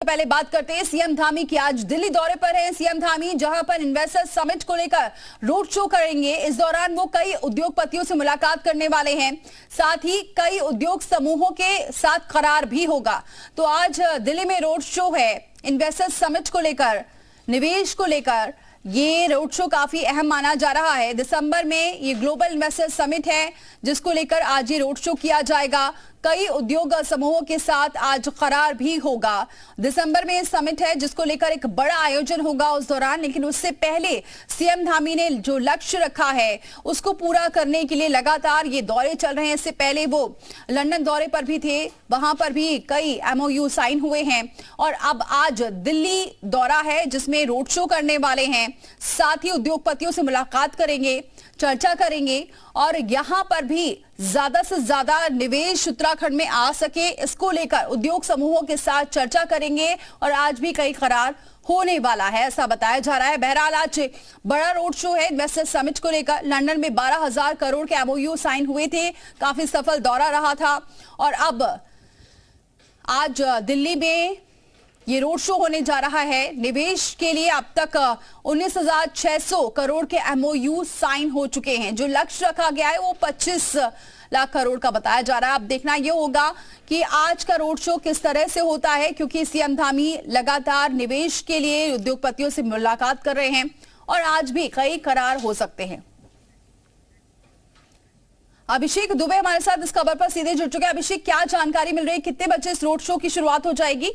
पहले बात करते हैं सीएम धामी की। आज दिल्ली दौरे पर है सीएम धामी, जहां पर इन्वेस्टर समिट को लेकर रोड शो करेंगे। इस दौरान वो कई उद्योगपतियों से मुलाकात करने वाले हैं, साथ ही कई उद्योग समूहों के साथ करार भी होगा। तो आज दिल्ली में रोड शो है इन्वेस्टर समिट को लेकर, निवेश को लेकर। ये रोड शो काफी अहम माना जा रहा है। दिसंबर में ये ग्लोबल इन्वेस्टर समिट है, जिसको लेकर आज ये रोड शो किया जाएगा। कई उद्योग समूहों के साथ आज करार भी होगा। दिसंबर में समिट है, जिसको लेकर एक बड़ा आयोजन होगा उस दौरान। लेकिन उससे पहले सीएम धामी ने जो लक्ष्य रखा है उसको पूरा करने के लिए लगातार ये दौरे चल रहे हैं। इससे पहले वो लंदन दौरे पर भी थे, वहां पर भी कई एमओयू साइन हुए हैं। और अब आज दिल्ली दौरा है, जिसमें रोड शो करने वाले हैं। साथ ही उद्योगपतियों से मुलाकात करेंगे, चर्चा करेंगे, और यहां पर भी ज्यादा से ज्यादा निवेश उत्तराखंड में आ सके, इसको लेकर उद्योग समूहों के साथ चर्चा करेंगे। और आज भी कई करार होने वाला है, ऐसा बताया जा रहा है। बहरहाल आज बड़ा रोड शो है इन्वेस्टर समिट को लेकर। लंदन में 12,000 करोड़ के एमओयू साइन हुए थे, काफी सफल दौरा रहा था। और अब आज दिल्ली में ये रोड शो होने जा रहा है। निवेश के लिए अब तक 19,600 करोड़ के एमओयू साइन हो चुके हैं। जो लक्ष्य रखा गया है वो 25 लाख करोड़ का बताया जा रहा है। अब देखना यह होगा कि आज का रोड शो किस तरह से होता है, क्योंकि सीएम धामी लगातार निवेश के लिए उद्योगपतियों से मुलाकात कर रहे हैं और आज भी कई करार हो सकते हैं। अभिषेक दुबे हमारे साथ इस खबर पर सीधे जुड़ चुके हैं। अभिषेक, क्या जानकारी मिल रही है, कितने बजे इस रोड शो की शुरुआत हो जाएगी?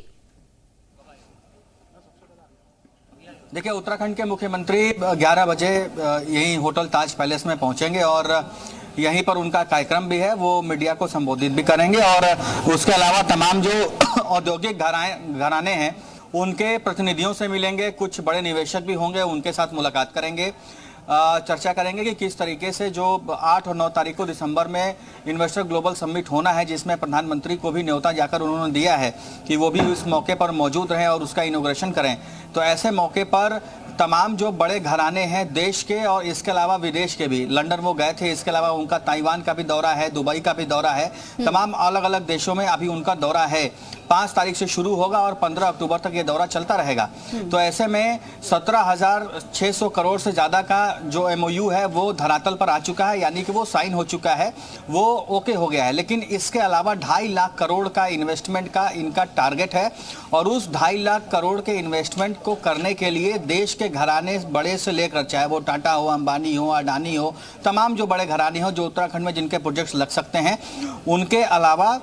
देखिए, उत्तराखंड के मुख्यमंत्री 11 बजे यहीं होटल ताज पैलेस में पहुंचेंगे और यहीं पर उनका कार्यक्रम भी है। वो मीडिया को संबोधित भी करेंगे और उसके अलावा तमाम जो औद्योगिक घराने हैं उनके प्रतिनिधियों से मिलेंगे। कुछ बड़े निवेशक भी होंगे, उनके साथ मुलाकात करेंगे, चर्चा करेंगे कि किस तरीके से जो 8 और 9 तारीख को दिसंबर में इन्वेस्टर ग्लोबल समिट होना है, जिसमें प्रधानमंत्री को भी न्योता जाकर उन्होंने दिया है कि वो भी उस मौके पर मौजूद रहें और उसका इनॉग्रेशन करें। तो ऐसे मौके पर तमाम जो बड़े घराने हैं देश के और इसके अलावा विदेश के भी, लंदन वो गए थे, इसके अलावा उनका ताइवान का भी दौरा है, दुबई का भी दौरा है, तमाम अलग अलग देशों में अभी उनका दौरा है। 5 तारीख से शुरू होगा और 15 अक्टूबर तक ये दौरा चलता रहेगा। तो ऐसे में 17,600 करोड़ से ज्यादा का जो एमओयू है वो धरातल पर आ चुका है, यानी कि वो साइन हो चुका है, वो ओके हो गया है। लेकिन इसके अलावा 2.5 लाख करोड़ का इन्वेस्टमेंट का इनका टारगेट है और उस 2.5 लाख करोड़ के इन्वेस्टमेंट को करने के लिए देश के घराने बड़े से लेकर, चाहे वो टाटा हो, अंबानी हो, अडानी हो, तमाम जो बड़े घराने हो जो उत्तराखंड में जिनके प्रोजेक्ट्स लग सकते हैं, उनके अलावा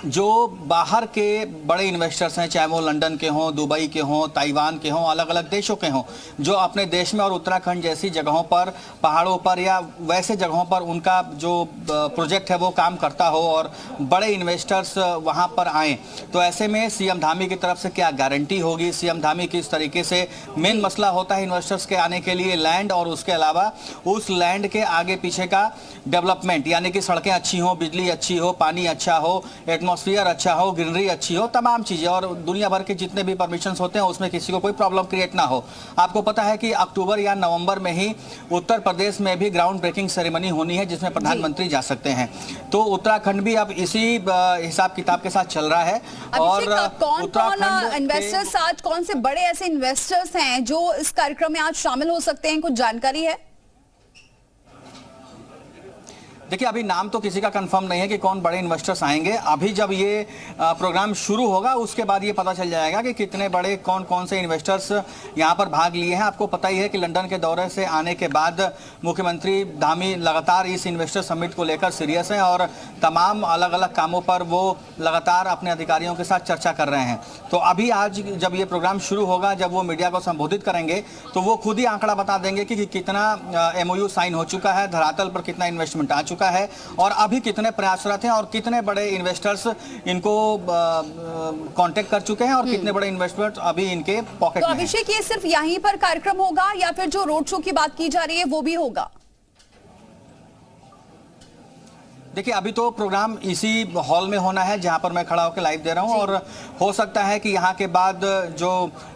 जो बाहर के बड़े इन्वेस्टर्स हैं, चाहे वो लंदन के हों, दुबई के हों, ताइवान के हों, अलग अलग देशों के हों, जो अपने देश में और उत्तराखंड जैसी जगहों पर, पहाड़ों पर या वैसे जगहों पर उनका जो प्रोजेक्ट है वो काम करता हो और बड़े इन्वेस्टर्स वहां पर आएँ। तो ऐसे में सीएम धामी की तरफ से क्या गारंटी होगी, सीएम धामी किस तरीके से, मेन मसला होता है इन्वेस्टर्स के आने के लिए लैंड और उसके अलावा उस लैंड के आगे पीछे का डेवलपमेंट, यानी कि सड़कें अच्छी हो, बिजली अच्छी हो, पानी अच्छा हो, एटमॉस्फेयर अच्छा हो, ग्रीनरी अच्छी हो, तमाम चीजें, और दुनिया भर के जितने भी परमिशंस होते हैं उसमें किसी को कोई प्रॉब्लम क्रिएट ना हो। आपको पता है कि अक्टूबर या नवंबर में ही उत्तर प्रदेश में भी ग्राउंड ब्रेकिंग सेरेमनी होनी है, जिसमें प्रधानमंत्री जा सकते हैं। तो उत्तराखंड भी अब इसी हिसाब किताब के साथ चल रहा है। और कौन इन्वेस्टर्स, आज कौन से बड़े ऐसे इन्वेस्टर्स हैं जो इस कार्यक्रम में आज शामिल हो सकते हैं, कुछ जानकारी है? देखिए, अभी नाम तो किसी का कंफर्म नहीं है कि कौन बड़े इन्वेस्टर्स आएंगे। अभी जब ये प्रोग्राम शुरू होगा उसके बाद ये पता चल जाएगा कि कितने बड़े कौन कौन से इन्वेस्टर्स यहाँ पर भाग लिए हैं। आपको पता ही है कि लंदन के दौरे से आने के बाद मुख्यमंत्री धामी लगातार इस इन्वेस्टर समिट को लेकर सीरियस हैं और तमाम अलग अलग कामों पर वो लगातार अपने अधिकारियों के साथ चर्चा कर रहे हैं। तो अभी आज जब ये प्रोग्राम शुरू होगा, जब वो मीडिया को संबोधित करेंगे, तो वो खुद ही आंकड़ा बता देंगे कि कितना एमओयू साइन हो चुका है, धरातल पर कितना इन्वेस्टमेंट आ चुका है और अभी कितने प्रयासरत हैं और कितने बड़े इन्वेस्टर्स इनको कांटेक्ट कर चुके हैं और कितने बड़े इन्वेस्टमेंट अभी इनके पॉकेट में हैं। अभिषेक, ये सिर्फ यहीं पर कार्यक्रम होगा या फिर जो रोड शो की बात की जा रही है वो भी होगा? देखिए, अभी तो प्रोग्राम इसी हॉल में होना है जहां पर मैं खड़ा होकर लाइव दे रहा हूं, और हो सकता है कि यहां के बाद जो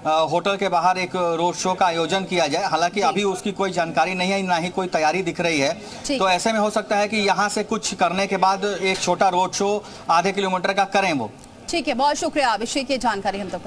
होटल के बाहर एक रोड शो का आयोजन किया जाए। हालांकि अभी उसकी कोई जानकारी नहीं है, ना ही कोई तैयारी दिख रही है। तो ऐसे में हो सकता है कि यहां से कुछ करने के बाद एक छोटा रोड शो आधे किलोमीटर का करें वो। ठीक है, बहुत शुक्रिया अभिषेक, ये जानकारी हम तक पहुंचा।